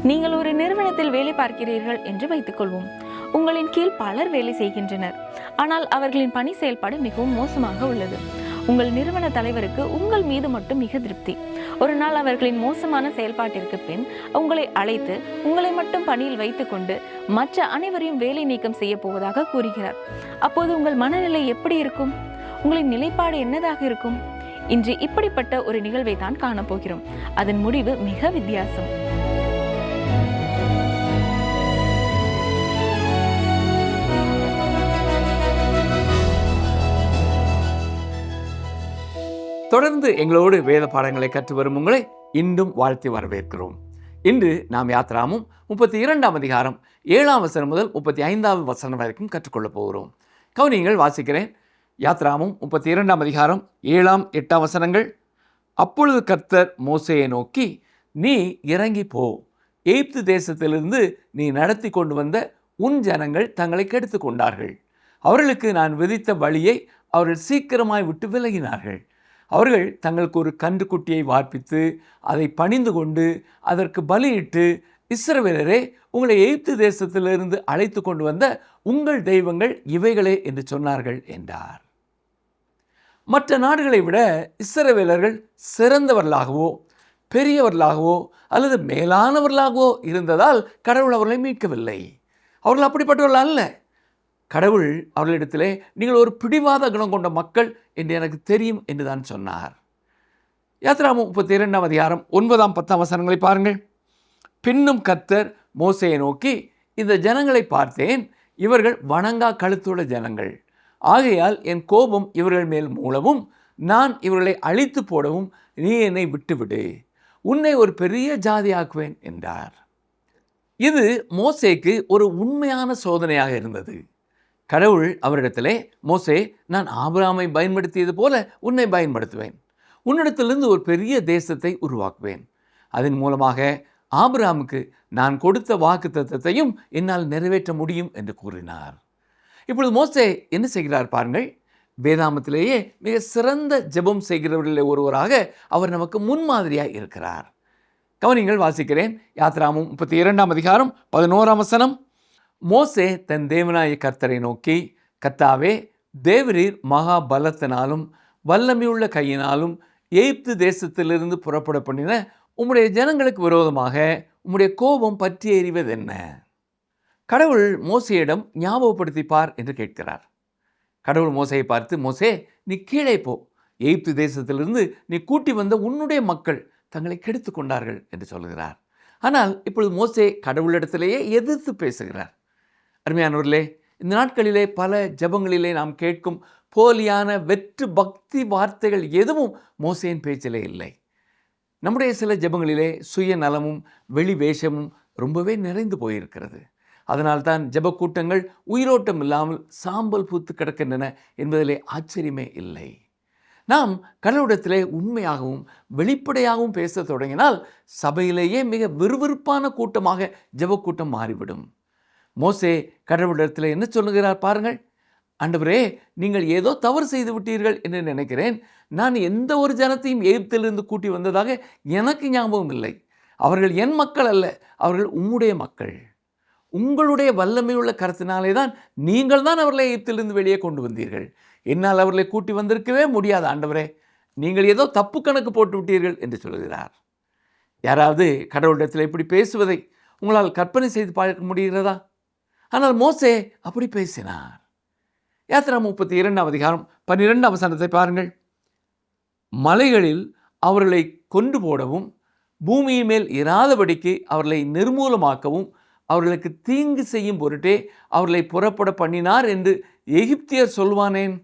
நீங்கள் ஒரு நிறுவனத்தில் வேலை பார்க்கிறீர்கள் என்று வைத்துக்கொள்வோம். உங்களின் கீழ் பலர் வேலை செய்கின்றனர். ஆனால் அவர்களின் பணி செயல்பாடு மிகவும் மோசமாக உள்ளது. உங்கள் நிறுவன தலைவருக்கு உங்கள் மீது மட்டும் மிக திருப்தி. ஒரு நாள் அவர்களின் மோசமான செயல்பாட்டிற்கு பின் உங்களை அழைத்து உங்களை மட்டும் பணியில் வைத்துக்கொண்டு மற்ற அனைவரையும் வேலை நீக்கம் செய்ய போவதாக கூறுகிறார். அப்போது உங்கள் மனநிலை எப்படி இருக்கும்? உங்களின் நிலைப்பாடு என்னதாக இருக்கும்? இன்று இப்படிப்பட்ட ஒரு நிகழ்வை தான் காணப்போகிறோம். அதன் முடிவு மிக வித்தியாசம். தொடர்ந்து எங்களோடு வேத பாடங்களை கற்று வரும் உங்களை இன்றும் வாழ்த்தி வரவேற்கிறோம். இன்று நாம் யாத்ராமும் 32ஆம் அதிகாரம் 7ஆம் வசனம் முதல் 35ஆவது வசனம் வரைக்கும் கற்றுக்கொள்ளப் போகிறோம். கவனியங்கள், வாசிக்கிறேன். யாத்ராமும் 32ஆம் அதிகாரம் 7ஆம் 8ஆம் வசனங்கள். அப்பொழுது கர்த்தர் மோசேயை நோக்கி, நீ இறங்கி போ, எகிப்து தேசத்திலிருந்து நீ நடத்தி கொண்டு வந்த உன் ஜனங்கள் தங்களை கெடுத்து கொண்டார்கள். அவர்களுக்கு நான் விதித்த வழியை அவர்கள் சீக்கிரமாய் விட்டு விலகினார்கள். அவர்கள் தங்களுக்கு ஒரு கன்றுக்குட்டியை வார்ப்பித்து அதை பணிந்து கொண்டு அதற்கு பலியிட்டு, இஸ்ரவேலரே, உங்களை எகிப்து தேசத்திலிருந்து அழைத்து கொண்டு வந்த உங்கள் தெய்வங்கள் இவைகளே என்று சொன்னார்கள் என்றார். மற்ற நாடுகளை விட இஸ்ரவேலர்கள் சிறந்தவர்களாகவோ பெரியவர்களாகவோ அல்லது மேலானவர்களாகவோ இருந்ததால் கடவுள் அவர்களை மீட்கவில்லை. அவர்கள் அப்படிப்பட்டவர்கள் அல்ல. கடவுள் அவர்களிடத்திலே, நீங்கள் ஒரு பிடிவாத குணம் கொண்ட மக்கள் என்று எனக்கு தெரியும் என்று தான் சொன்னார். யாத்ராமும் 32ஆம் அதிகாரம் 9ஆம் 10ஆம் வசனங்களை பாருங்கள். பின்னும் கர்த்தர் மோசேயை நோக்கி, இந்த ஜனங்களை பார்த்தேன், இவர்கள் வணங்கா கழுத்துள்ள ஜனங்கள். ஆகையால் என் கோபம் இவர்கள் மேல் மூலவும் நான் இவர்களை அழித்து போடவும் நீ என்னை விட்டுவிடு, உன்னை ஒரு பெரிய ஜாதியாக்குவேன் என்றார். இது மோசேக்கு ஒரு உண்மையான சோதனையாக இருந்தது. கடவுள் அவரிடத்திலே, மோசே, நான் ஆபிரகாமை பயன்படுத்தியது போல உன்னை பயன்படுத்துவேன். உன்னிடத்திலிருந்து ஒரு பெரிய தேசத்தை உருவாக்குவேன். அதன் மூலமாக ஆபிரகாமுக்கு நான் கொடுத்த வாக்குத்தத்தத்தையும் என்னால் நிறைவேற்ற முடியும் என்று கூறினார். இப்பொழுது மோசே என்ன செய்கிறார் பாருங்கள். வேதாமத்திலேயே மிக சிறந்த ஜெபம் செய்கிறவர்களில் ஒருவராக அவர் நமக்கு முன்மாதிரியாக இருக்கிறார். கவனிங்கள், வாசிக்கிறேன். யாத்ராமும் 32ஆம் அதிகாரம் 11ஆம் வசனம். மோசே தன் தேவனாய கர்த்தரை நோக்கி, கர்த்தாவே, தேவரீர் மகா பலத்தினாலும் வல்லமையுள்ள கையினாலும் எகிப்து தேசத்திலிருந்து புறப்பட பண்ணின உம்முடைய ஜனங்களுக்கு விரோதமாக உம்முடைய கோபம் பற்றி எறிவதென்ன? கடவுள் மோசேயிடம் ஞாபகப்படுத்திப்பார் என்று கேட்கிறார். கடவுள் மோசையை பார்த்து, மோசே, நீ கீழே போ, எகிப்து தேசத்திலிருந்து நீ கூட்டி வந்த உன்னுடைய மக்கள் தங்களை கெடுத்து கொண்டார்கள் என்று சொல்கிறார். ஆனால் இப்பொழுது மோசே கடவுளிடத்திலேயே எதிர்த்து பேசுகிறார். அருமையானவர்களே, இந்த நாட்களிலே பல ஜெபங்களிலே நாம் கேட்கும் போலியான வெற்று பக்தி வார்த்தைகள் எதுவும் மோசேயின் பேச்சிலே இல்லை. நம்முடைய சில ஜெபங்களிலே சுயநலமும் வெளி வேஷமும் ரொம்பவே நிறைந்து போயிருக்கிறது. அதனால்தான் ஜெப கூட்டங்கள் உயிரோட்டம் இல்லாமல் சாம்பல் பூத்து கிடக்கின்றன என்பதிலே ஆச்சரியமே இல்லை. நாம் கடவுளிடத்திலே உண்மையாகவும் வெளிப்படையாகவும் பேச தொடங்கினால் சபையிலேயே மிக விறுவிறுப்பான கூட்டமாக ஜெப கூட்டம் மாறிவிடும். மோசே கடவுளிடத்தில் என்ன சொல்லுகிறார் பாருங்கள். ஆண்டவரே, நீங்கள் ஏதோ தவறு செய்து விட்டீர்கள் என்று நினைக்கிறேன். நான் எந்த ஒரு ஜனத்தையும் எகிப்திலிருந்து கூட்டி வந்ததாக எனக்கு ஞாபகம் இல்லை. அவர்கள் என் மக்கள் அல்ல, அவர்கள் உம்முடைய மக்கள். உங்களுடைய வல்லமையுள்ள கருத்தினாலே தான் நீங்கள் தான் அவர்களை எகிப்திலிருந்து வெளியே கொண்டு வந்தீர்கள். என்னால் அவர்களை கூட்டி வந்திருக்கவே முடியாது ஆண்டவரே, நீங்கள் ஏதோ தப்பு கணக்கு போட்டு விட்டீர்கள் என்று சொல்கிறார். யாராவது கடவுளிடத்தில் இப்படி பேசுவதை உங்களால் கற்பனை செய்து பார்க்க முடிகிறதா? ஆனால் மோசே அப்படி பேசினார். யாத்ராமும் 32ஆம் அதிகாரம் 12ஆம் வசனத்தை பாருங்கள். மலைகளில் அவர்களை கொண்டு போடவும் பூமியின் மேல் இராதபடிக்கு அவர்களை நிர்மூலமாக்கவும் அவர்களுக்கு தீங்கு செய்யும் பொருட்டே அவர்களை புறப்பட பண்ணினார் என்று எகிப்தியர் சொல்வானேன்?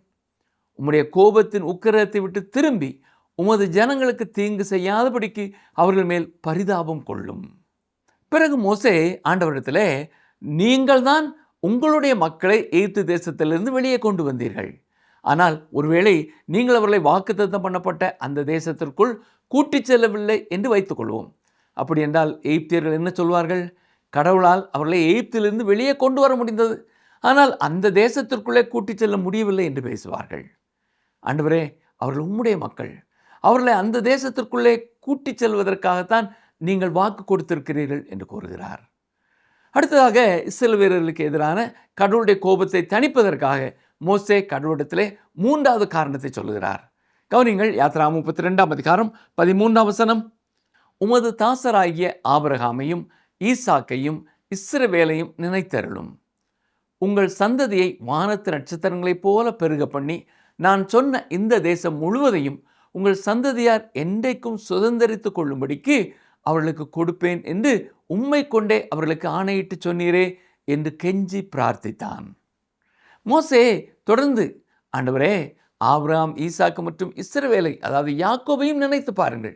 உம்முடைய கோபத்தின் உக்கிரத்தை விட்டு திரும்பி உமது ஜனங்களுக்கு தீங்கு செய்யாதபடிக்கு அவர்கள் மேல் பரிதாபம் கொள்ளும். பிறகு மோசே ஆண்டவரிடத்திலே, நீங்கள் தான் உங்களுடைய மக்களை எகிப்து தேசத்திலிருந்து வெளியே கொண்டு வந்தீர்கள். ஆனால் ஒருவேளை நீங்கள் அவர்களை வாக்குத்தத்தம் பண்ணப்பட்ட அந்த தேசத்திற்குள் கூட்டிச் செல்லவில்லை என்று வைத்துக்கொள்வோம். அப்படி என்றால் எகிப்தியர்கள் என்ன சொல்வார்கள்? கடவுளால் அவர்களை எகிப்திலிருந்து வெளியே கொண்டு வர முடிந்தது, ஆனால் அந்த தேசத்திற்குள்ளே கூட்டிச் செல்ல முடியவில்லை என்று பேசுவார்கள். ஆண்டவரே, அவர்கள் உம்முடைய மக்கள், அவர்களை அந்த தேசத்திற்குள்ளே கூட்டிச் செல்வதற்காகத்தான் நீங்கள் வாக்கு கொடுத்திருக்கிறீர்கள் என்று கூறுகிறார். அடுத்ததாக இஸ்ரவேல் வீரர்களுக்கு எதிரான கடவுளுடைய கோபத்தை தணிப்பதற்காக மோசே கடவுளிடத்திலே 3வது காரணத்தை சொல்லுகிறார். கவனிங்கள், யாத்ராகமம் 32ஆம் அதிகாரம் 13ஆம் வசனம். உமது தாசராகிய ஆபிரகாமையும் ஈசாக்கையும் இஸ்ரவேலையும் நினைத்தருளும். உங்கள் சந்ததியை வானத்து நட்சத்திரங்களைப் போல பெருக பண்ணி நான் சொன்ன இந்த தேசம் முழுவதையும் உங்கள் சந்ததியார் என்றைக்கும் சுதந்திரித்துக் கொள்ளும்படிக்கு அவர்களுக்கு கொடுப்பேன் என்று உம்மை கொண்டே அவர்களுக்கு ஆணையிட்டு சொன்னீரே என்று கெஞ்சி பிரார்த்தித்தான். மோசே தொடர்ந்து, ஆண்டவரே, ஆபிரகாம், ஈசாக்கு மற்றும் இஸ்ரவேலை, அதாவது யாக்கோபையும் நினைத்து பாருங்கள்.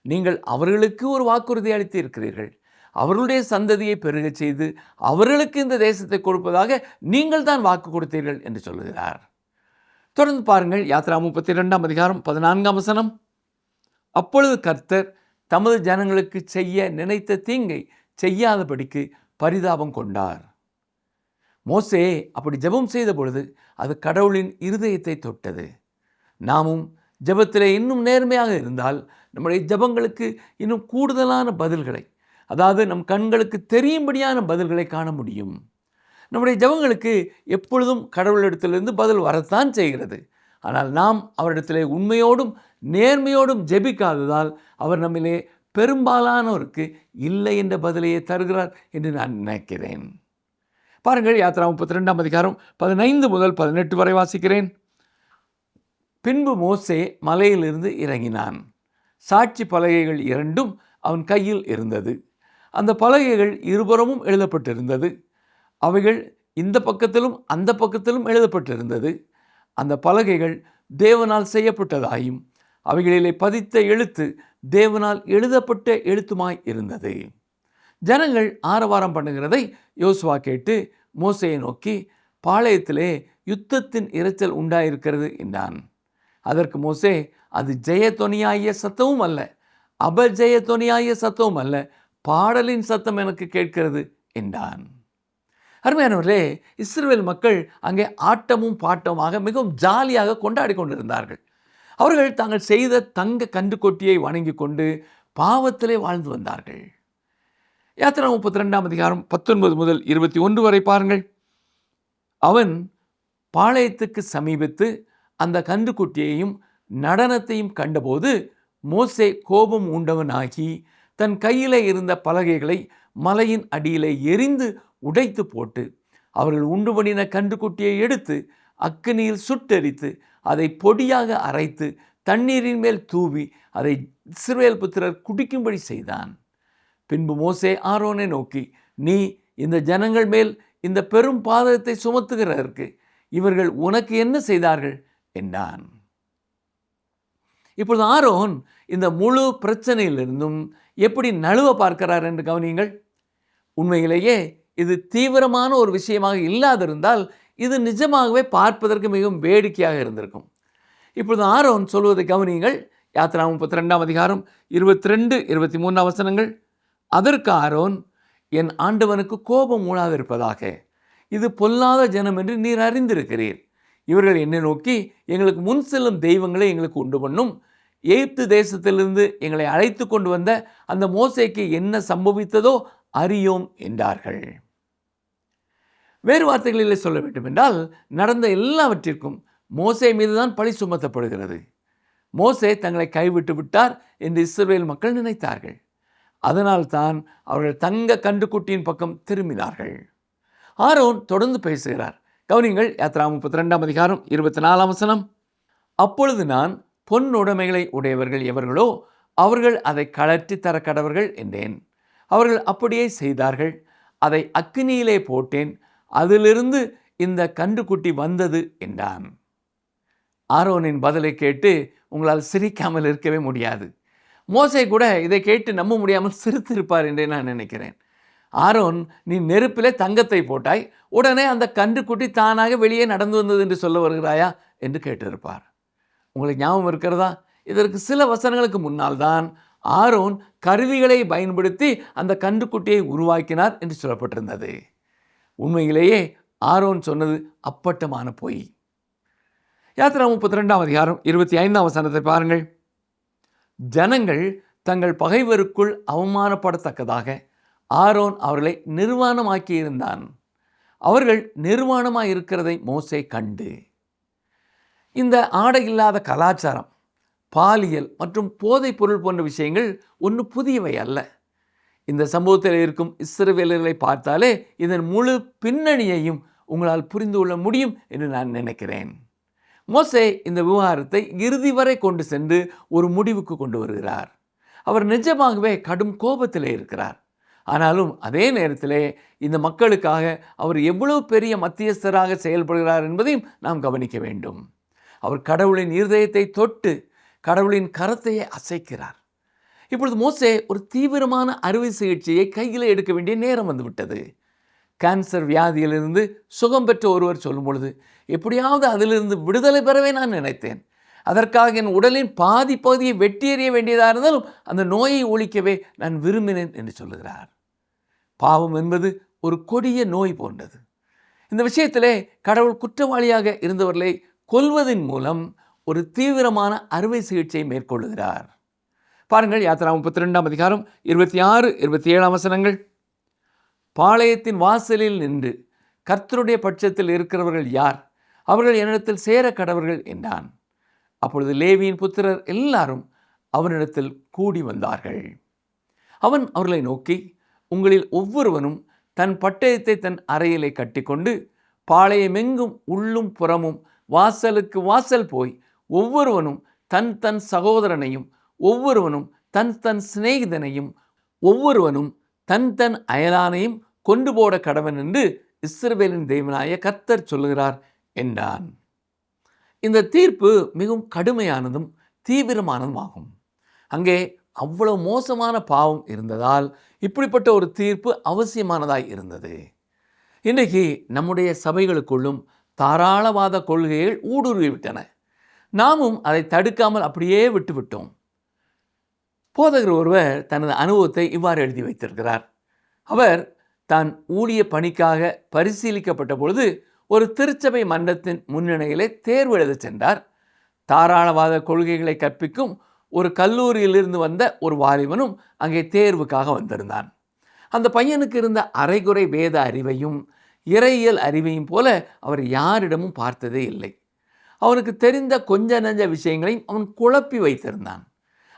நீங்கள் அவர்களுக்கு ஒரு வாக்குறுதி அளித்து இருக்கிறீர்கள். அவர்களுடைய சந்ததியை பெருகச் செய்து அவர்களுக்கு இந்த தேசத்தை கொடுப்பதாக நீங்கள் தான் வாக்கு கொடுத்தீர்கள் என்று சொல்லுகிறார். தொடர்ந்து பாருங்கள், யாத்ராகமம் 32ஆம் அதிகாரம் 14ஆம் வசனம். அப்பொழுது கர்த்தர் தமது ஜனங்களுக்கு செய்ய நினைத்த தீங்கை செய்யாதபடிக்கு பரிதாபம் கொண்டார். மோசே அப்படி ஜெபம் செய்த பொழுது அது கடவுளின் இருதயத்தை தொட்டது. நாமும் ஜெபத்திலே இன்னும் நேர்மையாக இருந்தால் நம்முடைய ஜெபங்களுக்கு இன்னும் கூடுதலான பதில்களை, அதாவது நம் கண்களுக்கு தெரியும்படியான பதில்களை காண முடியும். நம்முடைய ஜெபங்களுக்கு எப்பொழுதும் கடவுளிடத்திலிருந்து பதில் வரத்தான் செய்கிறது. ஆனால் நாம் அவரிடத்திலே உண்மையோடும் நேர்மையோடும் ஜெபிக்காததால் அவர் நம்மிலே பெரும்பாலானோருக்கு இல்லை என்ற பதிலையே தருகிறார் என்று நான் நினைக்கிறேன். பாருங்கள், யாத்ராகமம் 32ஆம் அதிகாரம் 15 முதல் 18 வரை வாசிக்கிறேன். பின்பு மோசே மலையிலிருந்து இறங்கினான். சாட்சி பலகைகள் 2 அவன் கையில் இருந்தது. அந்த பலகைகள் இருபுறமும் எழுதப்பட்டிருந்தது. அவைகள் இந்த பக்கத்திலும் அந்த பக்கத்திலும் எழுதப்பட்டிருந்தது. அந்த பலகைகள் தேவனால் செய்யப்பட்டதாயும் அவைகளிலே பதித்த எழுத்து தேவனால் எழுதப்பட்ட எழுத்துமாய் இருந்தது. ஜனங்கள் ஆரவாரம் பண்ணுகிறதை யோசுவா கேட்டு மோசேயை நோக்கி, பாளையத்திலே யுத்தத்தின் இரைச்சல் உண்டாயிருக்கிறது என்றான். அதற்கு மோசே, அது ஜெயத்தொனியாகிய சத்தமும் அல்ல, அபஜெயத்தொனியாகிய சத்தமும் அல்ல, பாடலின் சத்தம் எனக்கு கேட்கிறது என்றான். அருமையானவர்களே, இஸ்ரவேல் மக்கள் அங்கே ஆட்டமும் பாட்டமாக மிகவும் ஜாலியாக கொண்டாடி கொண்டிருந்தார்கள். அவர்கள் தாங்கள் செய்த தங்க கன்றுக்குட்டியை வணங்கி கொண்டு பாவத்திலே வாழ்ந்து வந்தார்கள். யாத்திராகமம் 32ஆம் அதிகாரம் 19 முதல் 21 வரை பாருங்கள். அவன் பாளையத்துக்கு சமீபத்து அந்த கன்றுக்குட்டியையும் நடனத்தையும் கண்டபோது மோசே கோபம் உண்டவனாகி தன் கையிலே இருந்த பலகைகளை மலையின் அடியிலே எரிந்து உடைத்து போட்டு அவர்கள் உண்டு பண்ணின கன்றுக்குட்டியை எடுத்து அக்கினியில் சுட்டெரித்து அதை பொடியாக அரைத்து தண்ணீரின் மேல் தூவி அதை இஸ்ரவேல் புத்திரர் குடிக்கும்படி செய்தான். பின்பு மோசே ஆரோனை நோக்கி, நீ இந்த ஜனங்கள் மேல் இந்த பெரும் பாதத்தை சுமத்துகிறதற்கு இவர்கள் உனக்கு என்ன செய்தார்கள் என்றான். இப்பொழுது ஆரோன் இந்த முழு பிரச்சனையிலிருந்தும் எப்படி நழுவ பார்க்கிறார் என்று கவனியுங்கள். உண்மையிலேயே இது தீவிரமான ஒரு விஷயமாக இல்லாதிருந்தால் இது நிஜமாகவே பார்ப்பதற்கு மிகவும் வேடிக்கையாக இருந்திருக்கும். இப்பொழுது ஆரோன் சொல்வதை கவனியுங்கள். யாத்திராகமம் 32ஆம் அதிகாரம் 22, 23 வசனங்கள். அதற்கு ஆரோன், என் ஆண்டவனுக்கு கோபம் மூளாதிருப்பதாக, இது பொல்லாத ஜனம் என்று நீர் அறிந்திருக்கிறீர். இவர்கள் என்னை நோக்கி, எங்களுக்கு முன் செல்லும் தெய்வங்களை எங்களுக்கு உண்டு பண்ணும், எகிப்து தேசத்திலிருந்து எங்களை அழைத்து கொண்டு வந்த அந்த மோசேக்கு என்ன சம்பவித்ததோ அறியோம் என்றார்கள். வேறு வார்த்தைகளிலே சொல்ல வேண்டும் என்றால், நடந்த எல்லாவற்றிற்கும் மோசே மீதுதான் பழி சுமத்தப்படுகிறது. மோசே தங்களை கைவிட்டு விட்டார் என்று இஸ்ரவேல் மக்கள் நினைத்தார்கள். அதனால் தான் அவர்கள் தங்க கன்றுக்குட்டியின் பக்கம் திரும்பினார்கள். ஆரோன் தொடர்ந்து பேசுகிறார். கவனிங்கள், யாத்திராகமம் 32ஆம் அதிகாரம் 24ஆம் வசனம். அப்பொழுது நான், பொன் உடைமைகளை உடையவர்கள் எவர்களோ அவர்கள் அதை கழற்றி தர கடவர்கள் என்றேன். அவர்கள் அப்படியே செய்தார்கள். அதை அக்கினியிலே போட்டேன், அதிலிருந்து இந்த கன்றுக்குட்டி வந்தது என்றான். ஆரோனின் பதிலை கேட்டு உங்களால் சிரிக்காமல் இருக்கவே முடியாது. மோசே கூட இதை கேட்டு நம்ப முடியாமல் சிரித்திருப்பார் என்றே நான் நினைக்கிறேன். ஆரோன், நீ நெருப்பிலே தங்கத்தை போட்டாய், உடனே அந்த கன்றுக்குட்டி தானாக வெளியே நடந்து வந்தது என்று சொல்ல வருகிறாயா என்று கேட்டிருப்பார். உங்களுக்கு ஞாபகம் இருக்கிறதா? இதற்கு சில வசனங்களுக்கு முன்னால் தான் ஆரோன் கருவிகளை பயன்படுத்தி அந்த கன்றுக்குட்டியை உருவாக்கினார் என்று சொல்லப்பட்டிருந்தது. உண்மையிலேயே ஆரோன் சொன்னது அப்பட்டமான பொய். யாத்திராகமம் 32ஆம் அதிகாரம் 25ஆம் வசனத்தை பாருங்கள். ஜனங்கள் தங்கள் பகைவருக்குள் அவமானப்படத்தக்கதாக ஆரோன் அவர்களை நிர்வாணமாக்கியிருந்தான். அவர்கள் நிர்வாணமாக இருக்கிறதை மோசே கண்டு, இந்த ஆடை இல்லாத கலாச்சாரம், பாலியல் மற்றும் போதைப் பொருள் போன்ற விஷயங்கள் ஒன்றும் புதியவை அல்ல. இந்த சம்பவத்தில் இருக்கும் இஸ்ரவேலர்களை பார்த்தாலே இதன் முழு பின்னணியையும் உங்களால் புரிந்து கொள்ள முடியும் என்று நான் நினைக்கிறேன். மோசே இந்த விவகாரத்தை இறுதி வரை கொண்டு சென்று ஒரு முடிவுக்கு கொண்டு வருகிறார். அவர் நிஜமாகவே கடும் கோபத்திலே இருக்கிறார். ஆனாலும் அதே நேரத்திலே இந்த மக்களுக்காக அவர் எவ்வளவு பெரிய மத்தியஸ்தராக செயல்படுகிறார் என்பதையும் நாம் கவனிக்க வேண்டும். அவர் கடவுளின் இருதயத்தை தொட்டு கடவுளின் கரத்தையே அசைக்கிறார். இப்பொழுது மோசே ஒரு தீவிரமான அறுவை சிகிச்சையை கையில் எடுக்க வேண்டிய நேரம் வந்துவிட்டது. கேன்சர் வியாதியிலிருந்து சுகம் பெற்ற ஒருவர் சொல்லும் பொழுது, எப்படியாவது அதிலிருந்து விடுதலை பெறவே நான் நினைத்தேன். அதற்காக என் உடலின் பாதி பகுதியை வெட்டி எறிய வேண்டியதாக இருந்தாலும் அந்த நோயை ஒழிக்கவே நான் விரும்பினேன் என்று சொல்லுகிறார். பாவம் என்பது ஒரு கொடிய நோய் போன்றது. இந்த விஷயத்திலே கடவுள் குற்றவாளியாக இருந்தவர்களை கொல்வதன் மூலம் ஒரு தீவிரமான அறுவை சிகிச்சையை மேற்கொள்ளுகிறார். பாருங்கள், யாத்திரா 32ஆம் அதிகாரம் 26, 27 வசனங்கள். பாளையத்தின் வாசலில் நின்று கர்த்தருடைய பட்சத்தில் இருக்கிறவர்கள் யார்? அவர்கள் என்னிடத்தில் சேர கடவர்கள் என்றான். அப்பொழுது லேவியின் புத்திரர் எல்லாரும் அவனிடத்தில் கூடி வந்தார்கள். அவன் அவர்களை நோக்கி, உங்களில் ஒவ்வொருவனும் தன் பட்டயத்தை தன் அறையிலே கட்டிக்கொண்டு பாளையமெங்கும் உள்ளும் புறமும் வாசலுக்கு வாசல் போய் ஒவ்வொருவனும் தன் தன் சகோதரனையும் ஒவ்வொருவனும் தன் தன் சிநேகிதனையும் ஒவ்வொருவனும் தன் தன் அயலானையும் கொண்டு போட கடவன் என்று இஸ்ரவேலின் தேவனாய கர்த்தர் சொல்லுகிறார் என்றான். இந்த தீர்ப்பு மிகவும் கடுமையானதும் தீவிரமானதும் ஆகும். அங்கே அவ்வளவு மோசமான பாவம் இருந்ததால் இப்படிப்பட்ட ஒரு தீர்ப்பு அவசியமானதாய் இருந்தது. இன்றைக்கு நம்முடைய சபைகளுக்குள்ளும் தாராளவாத கொள்கைகள் ஊடுருவிவிட்டன. நாமும் அதை தடுக்காமல் அப்படியே விட்டுவிட்டோம். போதகர் ஒருவர் தனது அனுபவத்தை இவ்வாறு எழுதி வைத்திருக்கிறார். அவர் தான் ஊழிய பணிக்காக பரிசீலிக்கப்பட்ட பொழுது ஒரு திருச்சபை மன்றத்தின் முன்னணியிலே தேர்வு எழுத சென்றார். தாராளவாத கொள்கைகளை கற்பிக்கும் ஒரு கல்லூரியிலிருந்து வந்த ஒரு வாலிபனும் அங்கே தேர்வுக்காக வந்திருந்தான். அந்த பையனுக்கு இருந்த அரைகுறை வேத அறிவையும் இறையியல் அறிவையும் போல அவர் யாரிடமும் பார்த்ததே இல்லை. அவனுக்கு தெரிந்த கொஞ்ச நஞ்ச விஷயங்களையும் அவன் குழப்பி வைத்திருந்தான்.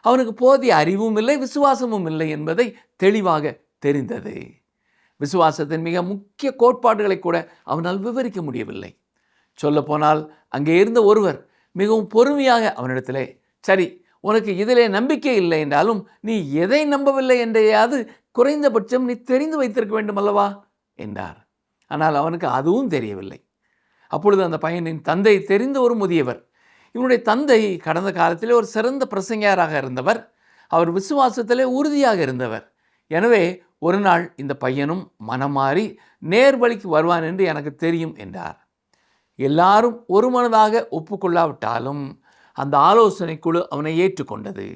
அவனுக்கு போதிய அறிவும் இல்லை, விசுவாசமும் இல்லை என்பதை தெளிவாக தெரிந்தது. விசுவாசத்தின் மிக முக்கிய கோட்பாடுகளை கூட அவனால் விவரிக்க முடியவில்லை. சொல்லப்போனால் அங்கே இருந்த ஒருவர் மிகவும் பொறுமையாக அவனிடத்திலே, சரி, உனக்கு இதிலே நம்பிக்கை இல்லை என்றாலும் நீ எதை நம்பவில்லை என்றையாவது குறைந்தபட்சம் நீ தெரிந்து வைத்திருக்க வேண்டும் அல்லவா என்றார். ஆனால் அவனுக்கு அதுவும் தெரியவில்லை. அப்பொழுது அந்த பையனின் தந்தை தெரிந்த ஒரு முதியவர். இவனுடைய தந்தை கடந்த காலத்திலே ஒரு சிறந்த பிரசங்கியாராக இருந்தவர். அவர் விசுவாசத்திலே உறுதியாக இருந்தவர். எனவே ஒரு நாள் இந்த பையனும் மனம் மாறி நேர்வழிக்கு வருவான் என்று எனக்கு தெரியும் என்றார். எல்லாரும் ஒரு மனதாக ஒப்புக்கொள்ளாவிட்டாலும் அந்த ஆலோசனை குழு அவனை ஏற்றுக்கொண்டது.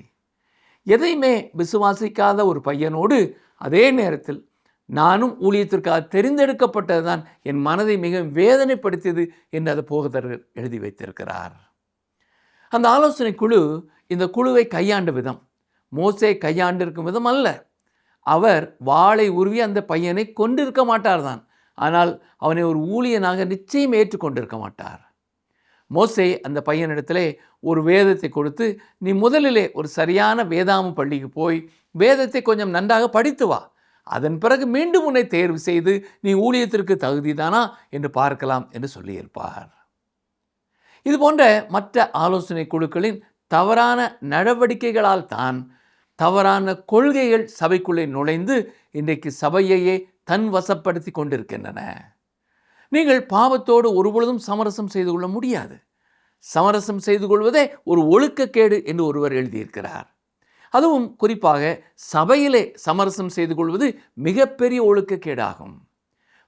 எதையுமே விசுவாசிக்காத ஒரு பையனோடு அதே நேரத்தில் நானும் ஊழியத்திற்காக தெரிந்தெடுக்கப்பட்டது தான் என் மனதை மிக வேதனைப்படுத்தியது என்று அது போதகர் எழுதி வைத்திருக்கிறார். அந்த ஆலோசனை குழு இந்த குழுவை கையாண்ட விதம் மோசே கையாண்டிருக்கும் விதம் அல்ல. அவர் வாளை உருவி அந்த பையனை கொண்டிருக்க மாட்டார் தான், ஆனால் அவனை ஒரு ஊழியனாக நிச்சயம் ஏற்றுக்கொண்டிருக்க மாட்டார். மோசே அந்த பையனிடத்திலே ஒரு வேதத்தை கொடுத்து, நீ முதலிலே ஒரு சரியான வேதாம பள்ளிக்கு போய் வேதத்தை கொஞ்சம் நன்றாக படித்து வா, அதன் பிறகு மீண்டும் உன்னை தேர்வு செய்து நீ ஊழியத்திற்கு தகுதிதானா என்று பார்க்கலாம் என்று சொல்லியிருப்பார். இது போன்ற மற்ற ஆலோசனை குழுக்களின் தவறான நடவடிக்கைகளால் தான் தவறான கொள்கைகள் சபைக்குள்ளே நுழைந்து இன்றைக்கு சபையையே தன் வசப்படுத்தி கொண்டிருக்கின்றன. நீங்கள் பாவத்தோடு ஒருபொழுதும் சமரசம் செய்து கொள்ள முடியாது. சமரசம் செய்து கொள்வதே ஒரு ஒழுக்கக்கேடு என்று ஒருவர் எழுதியிருக்கிறார். அதுவும் குறிப்பாக சபையிலே சமரசம் செய்து கொள்வது மிகப்பெரிய ஒழுக்கக்கேடாகும்.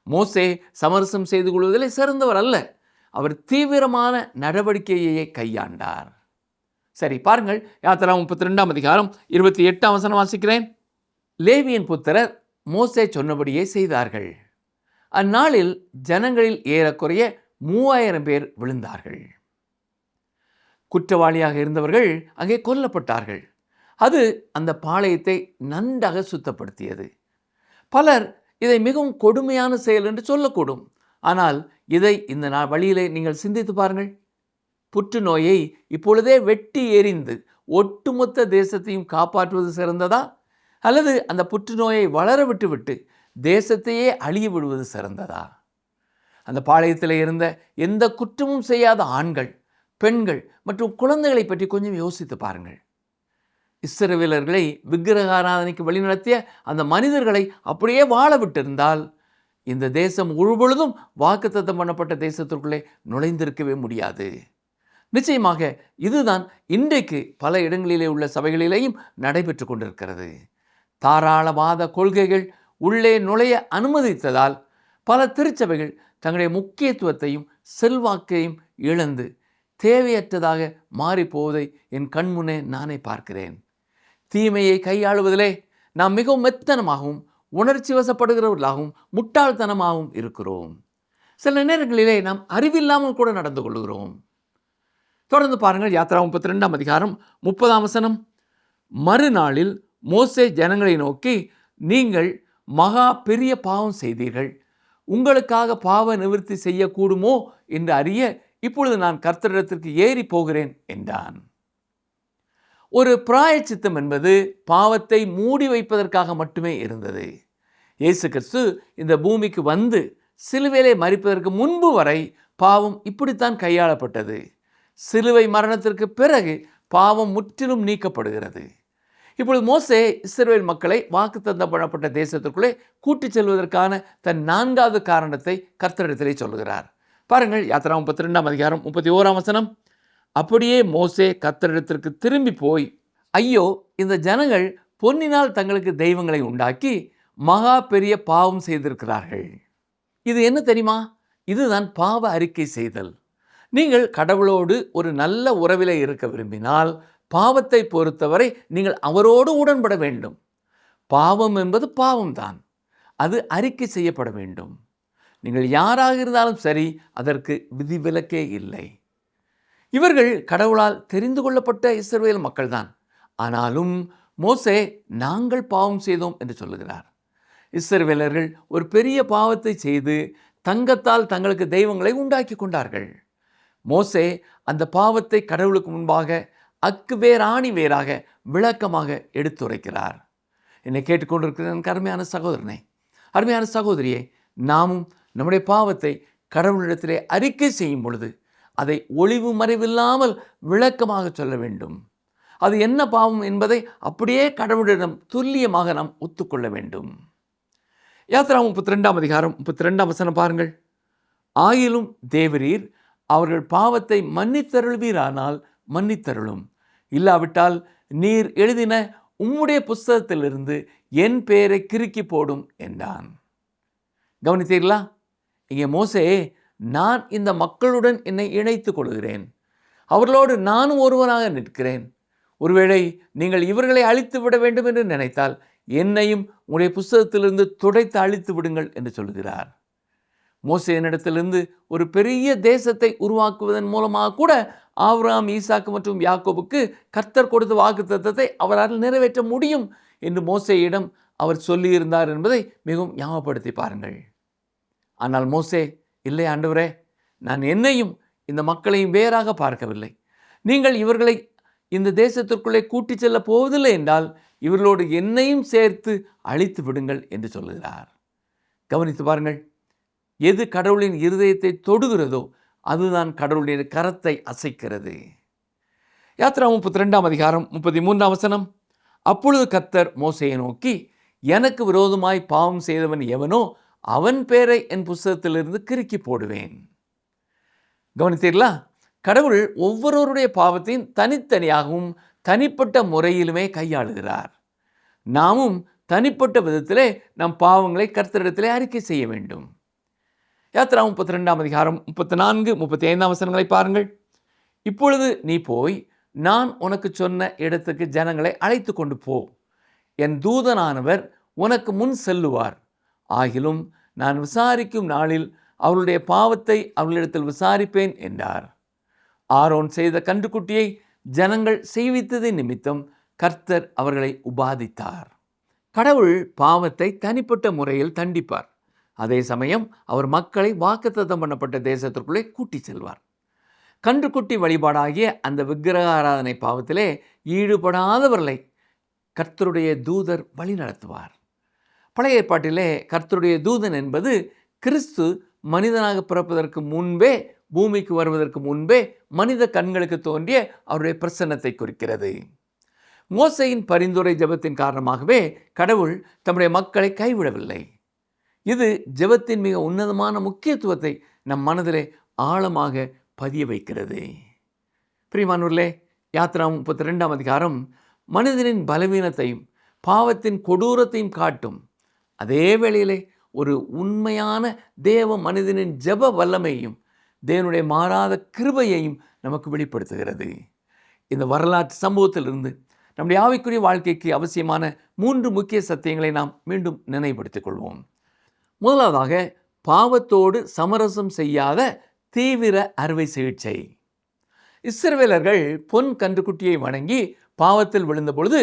மோசே சமரசம் செய்து கொள்வதிலே சிறந்தவர் அல்ல. அவர் தீவிரமான நடவடிக்கையை கையாண்டார். சரி, பாருங்கள், யாத்திரா 32ஆம் அதிகாரம் 28ஆம் வசனம் வாசிக்கிறேன். லேவியின் புத்திரர் மோசே சொன்னபடியே செய்தார்கள். அந்நாளில் ஜனங்களில் ஏறக்குறைய 3000 பேர் விழுந்தார்கள். குற்றவாளியாக இருந்தவர்கள் அங்கே கொல்லப்பட்டார்கள். அது அந்த பாளையத்தை நன்றாக சுத்தப்படுத்தியது. பலர் இதை மிகவும் கொடுமையான செயல் என்று சொல்லக்கூடும். ஆனால் இதை இந்த வழியிலே நீங்கள் சிந்தித்து பாருங்கள். புற்றுநோயை இப்பொழுதே வெட்டி எறிந்து ஒட்டுமொத்த தேசத்தையும் காப்பாற்றுவது சிறந்ததா, அல்லது அந்த புற்றுநோயை வளர விட்டுவிட்டு தேசத்தையே அழிய விடுவது சிறந்ததா? அந்த பாளையத்தில் இருந்த எந்த குற்றமும் செய்யாத ஆண்கள், பெண்கள் மற்றும் குழந்தைகளை பற்றி கொஞ்சம் யோசித்து பாருங்கள். இஸ்ரவேலர்களை விக்கிரக ஆராதனைக்கு வழிநடத்திய அந்த மனிதர்களை அப்படியே வாழ விட்டிருந்தால் இந்த தேசம் முழுவதும் வாக்குத்தத்தம் பண்ணப்பட்ட தேசத்திற்குள்ளே நுழைந்திருக்கவே முடியாது. நிச்சயமாக இதுதான் இன்றைக்கு பல இடங்களிலே உள்ள சபைகளிலேயும் நடைபெற்று கொண்டிருக்கிறது. தாராளவாத கொள்கைகள் உள்ளே நுழைய அனுமதித்ததால் பல திருச்சபைகள் தங்களுடைய முக்கியத்துவத்தையும் செல்வாக்கையும் இழந்து தேவையற்றதாக மாறிப்போவதை என் கண்முன்னே நானே பார்க்கிறேன். தீமையை கையாளுவதிலே நாம் மிகவும் மெத்தனமாகவும் உணர்ச்சி வசப்படுகிறவர்களாகவும் முட்டாள்தனமாகவும் இருக்கிறோம். சில நேரங்களிலே நாம் அறிவில்லாமல் கூட நடந்து கொள்கிறோம். தொடர்ந்து பாருங்கள், யாத்ரா 32 அதிகாரம் 30 மறுநாளில் மோசே ஜனங்களை நோக்கி, நீங்கள் மகா பெரிய பாவம் செய்தீர்கள், உங்களுக்காக பாவ நிவர்த்தி செய்யக்கூடுமோ என்று அறிய இப்பொழுது நான் கர்த்தரிடத்திற்கு ஏறி போகிறேன் என்றான். ஒரு பிராயச்சித்தம் என்பது பாவத்தை மூடி வைப்பதற்காக மட்டுமே இருந்தது. இயேசு கிறிஸ்து இந்த பூமிக்கு வந்து சிலுவையிலே மரிப்பதற்கு முன்பு வரை பாவம் இப்படித்தான் கையாளப்பட்டது. சிலுவை மரணத்திற்கு பிறகு பாவம் முற்றிலும் நீக்கப்படுகிறது. இப்பொழுது மோசே இஸ்ரவேல் மக்களை வாக்குத்தத்தம் பண்ணப்பட்ட தேசத்திற்குள்ளே கூட்டிச் செல்வதற்கான தன் 4வது காரணத்தை கர்த்தரிடத்திலே சொல்லுகிறார். பாருங்கள், யாத்ரா 32 அதிகாரம் 31 அப்படியே மோசே கர்த்தரிடத்திற்கு திரும்பி போய், ஐயோ, இந்த ஜனங்கள் பொன்னினால் தங்களுக்கு தெய்வங்களை உண்டாக்கி மகா பெரிய பாவம் செய்திருக்கிறார்கள். இது என்ன தெரியுமா? இதுதான் பாவ அறிக்கை செய்தல். நீங்கள் கடவுளோடு ஒரு நல்ல உறவிலே இருக்க விரும்பினால் பாவத்தை பொறுத்தவரை நீங்கள் அவரோடு உடன்பட வேண்டும். பாவம் என்பது பாவம்தான், அது அறிக்கை செய்யப்பட வேண்டும். நீங்கள் யாராக இருந்தாலும் சரி, அதற்கு விதிவிலக்கே இல்லை. இவர்கள் கடவுளால் தெரிந்து கொள்ளப்பட்ட இஸ்ரவேல் மக்கள்தான். ஆனாலும் மோசே நாங்கள் பாவம் செய்தோம் என்று சொல்லுகிறார். இஸ்ரவேலர்கள் ஒரு பெரிய பாவத்தை செய்து தங்கத்தால் தங்களுக்கு தெய்வங்களை உண்டாக்கி கொண்டார்கள். மோசே அந்த பாவத்தை கடவுளுக்கு முன்பாக அக்கு வேர் ஆணி வேறாக விளக்கமாக எடுத்துரைக்கிறார். என்னை கேட்டுக்கொண்டிருக்கிற அருமையான சகோதரனே, அருமையான சகோதரியே, நாமும் நம்முடைய பாவத்தை கடவுளிடத்திலே அறிக்கை செய்யும் பொழுது அதை ஒளிவு மறைவில்லாமல் விளக்கமாக சொல்ல வேண்டும். அது என்ன பாவம் என்பதை அப்படியே கடவுளிடம் துல்லியமாக நாம் ஒத்துக்கொள்ள வேண்டும். யாத்ரா 32 அதிகாரம் 32 பாருங்கள். ஆயிலும் தேவரீர் அவர்கள் பாவத்தை மன்னித்தருள்வீரானால் மன்னித்தருளும், இல்லாவிட்டால் நீர் எழுதின உம்முடைய புஸ்தகத்திலிருந்து என் பெயரை கிறுக்கி போடும் என்றான். கவனித்தீர்களா? இங்கே மோசே, நான் இந்த மக்களுடன் என்னை இணைத்துக் கொள்கிறேன், அவர்களோடு நானும் ஒருவனாக நிற்கிறேன். ஒருவேளை நீங்கள் இவர்களை அழித்து விட வேண்டும் என்று நினைத்தால் என்னையும் உங்களுடைய புஸ்தகத்திலிருந்து துடைத்து அழித்து விடுங்கள் என்று சொல்கிறார். மோசேயினிடத்திலிருந்து ஒரு பெரிய தேசத்தை உருவாக்குவதன் மூலமாக கூட ஆபிரகாம், ஈசாக்கு மற்றும் யாக்கோபுக்கு கர்த்தர் கொடுத்த வாக்குத்தத்தத்தை அவரால் நிறைவேற்ற முடியும் என்று மோசேயிடம் அவர் சொல்லியிருந்தார் என்பதை மிகவும் ஞாபகப்படுத்தி பாருங்கள். ஆனால் மோசே, இல்லை ஆண்டவரே, நான் என்னையும் இந்த மக்களையும் வேறாக பார்க்கவில்லை. நீங்கள் இவர்களை இந்த தேசத்திற்குள்ளே கூட்டிச் செல்ல போவதில்லை என்றால் இவர்களோடு என்னையும் சேர்த்து அழித்து விடுங்கள் என்று சொல்லுகிறார். கவனித்து பாருங்கள், எது கடவுளின் இருதயத்தை தொடுகிறதோ அதுதான் கடவுளுடைய கரத்தை அசைக்கிறது. யாத்ரா 32 அதிகாரம் 33 அப்பொழுது கர்த்தர் மோசேயை நோக்கி, எனக்கு விரோதமாய் பாவம் செய்தவன் எவனோ அவன் பேரை என் புஸ்தகத்திலிருந்து கிறுக்கி போடுவேன். கவனித்தீர்களா? கடவுள் ஒவ்வொருவருடைய பாவத்தையும் தனித்தனியாகவும் தனிப்பட்ட முறையிலுமே கையாளுகிறார். நாமும் தனிப்பட்ட விதத்திலே நம் பாவங்களை கர்த்தரிடத்திலே அறிக்கை செய்ய வேண்டும். யாத்ரா 32 அதிகாரம் 34, 35 பாருங்கள். இப்பொழுது நீ போய் நான் உனக்கு சொன்ன இடத்துக்கு ஜனங்களை அழைத்து கொண்டு போ. என் தூதனானவர் உனக்கு முன் செல்லுவார். ஆகிலும் நான் விசாரிக்கும் நாளில் அவருடைய பாவத்தை அவர்களிடத்தில் விசாரிப்பேன் என்றார். ஆரோன் செய்த கன்றுக்குட்டியை ஜனங்கள் செய்வித்ததை நிமித்தம் கர்த்தர் அவர்களை உபாதித்தார். கடவுள் பாவத்தை தனிப்பட்ட முறையில் தண்டிப்பார். அதே சமயம் அவர் மக்களை வாக்குத்தத்தம் பண்ணப்பட்ட தேசத்திற்குள்ளே கூட்டி செல்வார். கன்றுக்குட்டி வழிபாடாகிய அந்த விக்கிரக ஆராதனை பாவத்திலே ஈடுபடாதவர்களை கர்த்தருடைய தூதர் வழி நடத்துவார். பழைய ஏற்பாட்டிலே கர்த்தருடைய தூதன் என்பது கிறிஸ்து மனிதனாக பிறப்பதற்கு முன்பே, பூமிக்கு வருவதற்கு முன்பே மனித கண்களுக்கு தோன்றிய அவருடைய பிரசன்னத்தை குறிக்கிறது. மோசேயின் பரிந்துரை ஜெபத்தின் காரணமாகவே கடவுள் தம்முடைய மக்களை கைவிடவில்லை. இது ஜெபத்தின் மிக உன்னதமான முக்கியத்துவத்தை நம் மனதிலே ஆழமாக பதிய வைக்கிறது. பிரியமானவர்களே, யாத்ராகமம் 32ஆம் அதிகாரம் மனிதனின் பலவீனத்தையும் பாவத்தின் கொடூரத்தையும் காட்டும். அதே வேளையிலே ஒரு உண்மையான தேவ மனிதனின் ஜெப வல்லமையும் தேவனுடைய மாறாத கிருபையையும் நமக்கு வெளிப்படுத்துகிறது. இந்த வரலாற்று சம்பவத்திலிருந்து நம்முடைய ஆவிக்குரிய வாழ்க்கைக்கு அவசியமான 3 முக்கிய சத்தியங்களை நாம் மீண்டும் நினைவுபடுத்திக் கொள்வோம். முதலாவதாக, பாவத்தோடு சமரசம் செய்யாத தீவிர அறுவை சிகிச்சை. இஸ்ரவேலர்கள் பொன் கன்றுக்குட்டியை வணங்கி பாவத்தில் விழுந்த பொழுது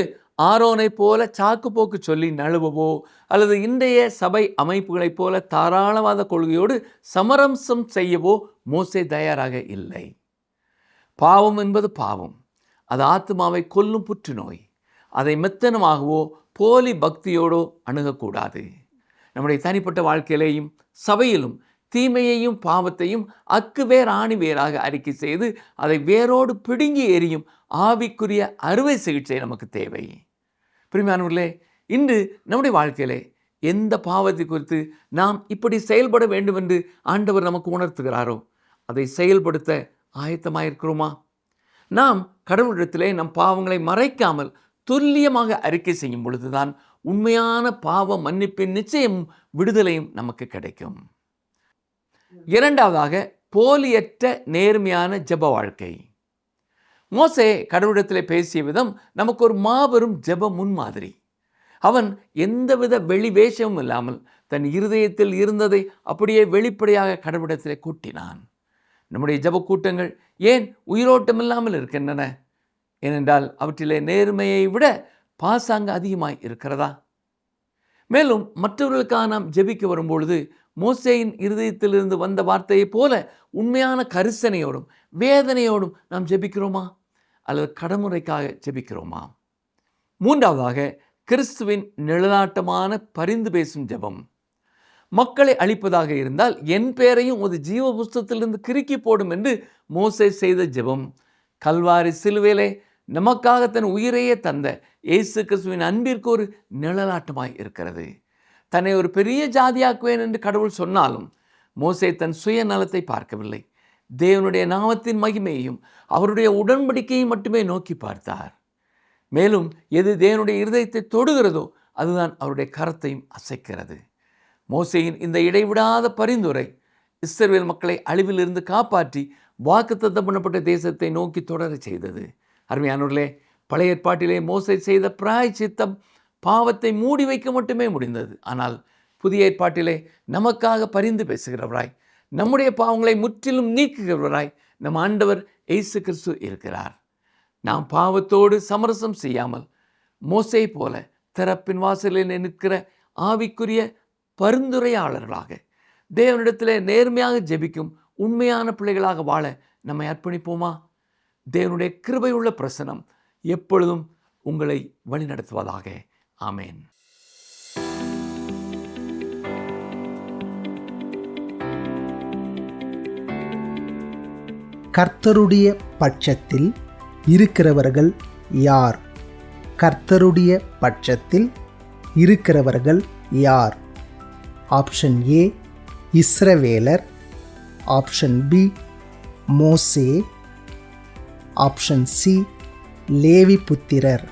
ஆரோனைப் போல சாக்கு போக்கு சொல்லி நழுவவோ அல்லது இன்றைய சபை அமைப்புகளைப் போல தாராளவாத கொள்கையோடு சமரசம் செய்யவோ மோசே தயாராக இல்லை. பாவம் என்பது பாவம். அது ஆத்மாவை கொல்லும் புற்றுநோய். அதை மெத்தனமாகவோ போலி பக்தியோடோ அணுகக்கூடாது. நம்முடைய தனிப்பட்ட வாழ்க்கையிலேயும் சபையிலும் தீமையையும் பாவத்தையும் அக்குவேர் ஆணிவேராக அறிக்கை செய்து அதை வேரோடு பிடுங்கி எறியும் ஆவிக்குரிய அறுவை சிகிச்சை நமக்கு தேவை. பிரியமானவர்களே, இன்று நம்முடைய வாழ்க்கையிலே எந்த பாவத்தை குறித்து நாம் இப்படி செயல்பட வேண்டும் என்று ஆண்டவர் நமக்கு உணர்த்துகிறாரோ அதை செயல்படுத்த ஆயத்தமாயிருக்கிறோமா? நாம் கடவுளிடத்திலே நம் பாவங்களை மறைக்காமல் துல்லியமாக அறிக்கை செய்யும் பொழுதுதான் உண்மையான பாவ மன்னிப்பின் நிச்சயமும் விடுதலையும் நமக்கு கிடைக்கும். இரண்டாவதாக, போலியற்ற நேர்மையான ஜெப வாழ்க்கை. மோசே கடவுளிடத்திலே பேசிய விதம் நமக்கு ஒரு மாபெரும் ஜெப முன்மாதிரி. அவன் எந்தவித வெளி வேஷமும் இல்லாமல் தன் இருதயத்தில் இருந்ததை அப்படியே வெளிப்படையாக கடவுளிடத்திலே கூட்டினான். நம்முடைய ஜெப கூட்டங்கள் ஏன் உயிரோட்டமில்லாமல் இருக்கின்றன? ஏனென்றால் அவற்றிலே நேர்மையை விட பாசாங்கு அதிகமாய் இருக்கிறதா? மேலும் மற்றவர்களுக்காக நாம் ஜெபிக்க வரும்பொழுது மோசேயின் இருதயத்திலிருந்து வந்த வார்த்தையைப் போல உண்மையான கரிசனையோடும் வேதனையோடும் நாம் ஜெபிக்கிறோமா? அல்லது கடமுறைக்காக ஜெபிக்கிறோமா? மூன்றாவதாக, கிறிஸ்துவின் நிழலாட்டமான பரிந்து பேசும் ஜெபம். மக்களை அழிப்பதாக இருந்தால் என் பெயரையும் ஒரு ஜீவ புஸ்தகத்திலிருந்து கிறுக்கி போடும் என்று மோசே செய்த ஜெபம் கல்வாரி சிலுவையிலே நமக்காக தன் உயிரையே தந்த இயேசு கிறிஸ்துவின் அன்பிற்கு ஒரு நிழலாட்டமாய் இருக்கிறது. தன்னை ஒரு பெரிய ஜாதியாக்குவேன் என்று கடவுள் சொன்னாலும் மோசே தன் சுயநலத்தை பார்க்கவில்லை. தேவனுடைய நாமத்தின் மகிமையையும் அவருடைய உடன்படிக்கையும் மட்டுமே நோக்கி பார்த்தார். மேலும் எது தேவனுடைய இருதயத்தை தொடுகிறதோ அதுதான் அவருடைய கரத்தையும் அசைக்கிறது. மோசேயின் இந்த இடைவிடாத பரிந்துரை இஸ்ரவேல் மக்களை அழிவிலிருந்து காப்பாற்றி வாக்குத்தத்தம் பண்ணப்பட்ட தேசத்தை நோக்கி தொடர செய்தது. அருமையானவர்களே, பழைய ஏற்பாட்டிலே மோசே செய்த பிராயச்சித்தம் பாவத்தை மூடி வைக்க மட்டுமே முடிந்தது. ஆனால் புதிய ஏற்பாட்டிலே நமக்காக பரிந்து பேசுகிறவராய், நம்முடைய பாவங்களை முற்றிலும் நீக்குகிறவராய் நம் ஆண்டவர் இயேசு கிறிஸ்து இருக்கிறார். நாம் பாவத்தோடு சமரசம் செய்யாமல் மோசே போல திறப்பின் வாசலில் நிற்கிற ஆவிக்குரிய பரிந்துரையாளர்களாக தேவனிடத்திலே நேர்மையாக ஜெபிக்கும் உண்மையான பிள்ளைகளாக வாழ நம்மை அர்ப்பணிப்போமா? தேவனுடைய கிருபையுள்ள பிரசனம் எப்பொழுதும் உங்களை வழிநடத்துவதாக. ஆமேன். கர்த்தருடைய பட்சத்தில் இருக்கிறவர்கள் யார்? கர்த்தருடைய பட்சத்தில் இருக்கிறவர்கள் யார்? ஆப்ஷன் ஏ இஸ்ரவேலர், ஆப்ஷன் பி மோசே, ஆப்ஷன் சி லேவி புத்திரர்.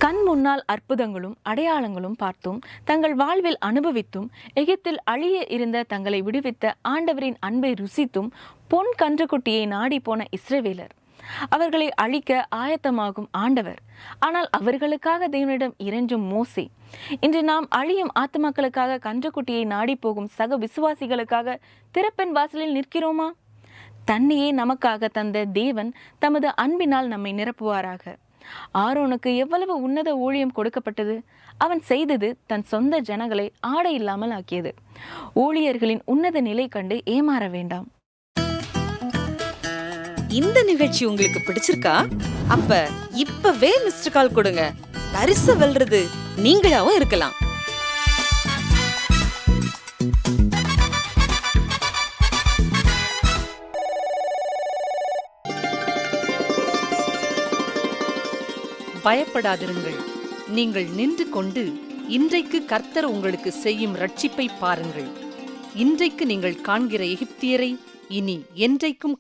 கண் முன்னால் அற்புதங்களும் அடையாளங்களும் பார்த்தும் தங்கள் வாழ்வில் அனுபவித்தும் எகிப்தில் அழிய இருந்த தங்களை விடுவித்த ஆண்டவரின் அன்பை ருசித்தும் பொன் கன்றுக்குட்டியை நாடி போன இஸ்ரவேலர் அவர்களை அழிக்க ஆயத்தமாகும் ஆண்டவர். ஆனால் அவர்களுக்காக தேவனிடம் இறைஞ்சும் மோசே. இன்று நாம் அழியும் ஆத்துமாக்களுக்காக கன்றுக்குட்டியை நாடி போகும் சக விசுவாசிகளுக்காக திறப்பின் வாசலில் நிற்கிறோமா? தன்னையே நமக்காக தந்த தேவன் தமது அன்பினால் நம்மை நிரப்புவாராக. ஆரோனுக்கு எவ்வளவு உன்னத ஊழியம் கொடுக்கப்பட்டது! அவன் செய்தது தன் சொந்த ஜனங்களை ஆடை இல்லாமல் ஆக்கியது. ஊழியர்களின் உன்னத நிலை கண்டு ஏமாற வேண்டாம். இந்த நிகழ்ச்சி உங்களுக்கு பிடிச்சிருக்கா? அப்ப இப்பவே மிஸ்டர் கால் கொடுங்க. பரிசு வெல்றது நீங்களாவும் இருக்கலாம். பயப்படாதிருங்கள். நீங்கள் நின்று கொண்டு இன்றைக்கு கர்த்தர் உங்களுக்கு செய்யும் ரட்சிப்பை பாருங்கள். இன்றைக்கு நீங்கள் காண்கிற எகிப்தியரை இனி என்றைக்கும்